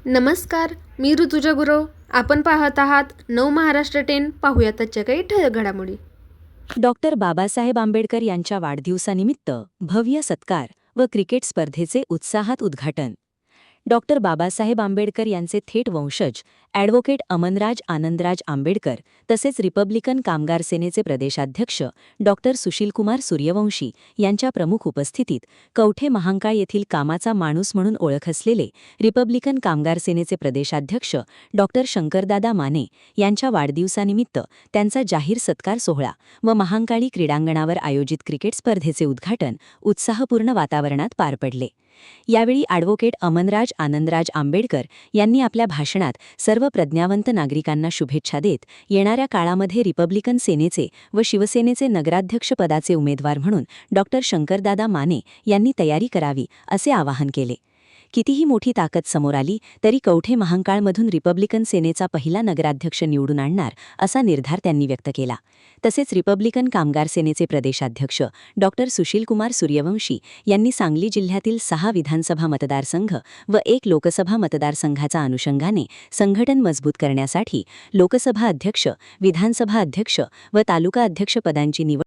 नमस्कार, मी ऋतुजा गुरव. आपण पाहत आहात नव महाराष्ट्र 10. पाहूया त्याच्या काही ठळक घडामोडी. डॉक्टर बाबासाहेब आंबेडकर यांच्या वाढदिवसानिमित्त भव्य सत्कार व क्रिकेट स्पर्धेचे उत्साहात उद्घाटन. डॉक्टर बाबासाहेब आंबेडकर यांचे थेट वंशज ॲडव्होकेट अमनराज आनंदराज आंबेडकर तसेच रिपब्लिकन कामगार सेनेचे प्रदेशाध्यक्ष डॉक्टर सुशीलकुमार सूर्यवंशी यांच्या प्रमुख उपस्थितीत कवठे महांकाळ येथील कामाचा माणूस म्हणून ओळख असलेले रिपब्लिकन कामगार सेनेचे प्रदेशाध्यक्ष डॉक्टर शंकरदादा माने यांच्या वाढदिवसानिमित्त त्यांचा जाहीर सत्कार सोहळा व महांकाळी क्रीडांगणावर आयोजित क्रिकेट स्पर्धेचे उद्घाटन उत्साहपूर्ण वातावरणात पार पडले. यावेळी ॲडव्होकेट अमनराज आनंदराज आंबेडकर यांनी आपल्या भाषणात सर्व प्रज्ञावंत नागरिकांना शुभेच्छा देत येणाऱ्या काळामध्ये रिपब्लिकन सेनेचे व शिवसेनेचे नगराध्यक्षपदाचे उमेदवार म्हणून डॉक्टर शंकरदादा माने यांनी तयारी करावी असे आवाहन केले. कितीही मोठी ताकद समोर आली तरी कवठे महांकाळमधून रिपब्लिकन सेनेचा पहिला नगराध्यक्ष निवडून आणणार असा निर्धार त्यांनी व्यक्त केला. तसेच रिपब्लिकन कामगार सेनेचे प्रदेशाध्यक्ष डॉक्टर सुशीलकुमार सूर्यवंशी यांनी सांगली जिल्ह्यातील 6 विधानसभा मतदारसंघ व 1 लोकसभा मतदारसंघाचा अनुषंगाने संघटन मजबूत करण्यासाठी लोकसभा अध्यक्ष, विधानसभा अध्यक्ष व तालुका अध्यक्ष पदांची निवड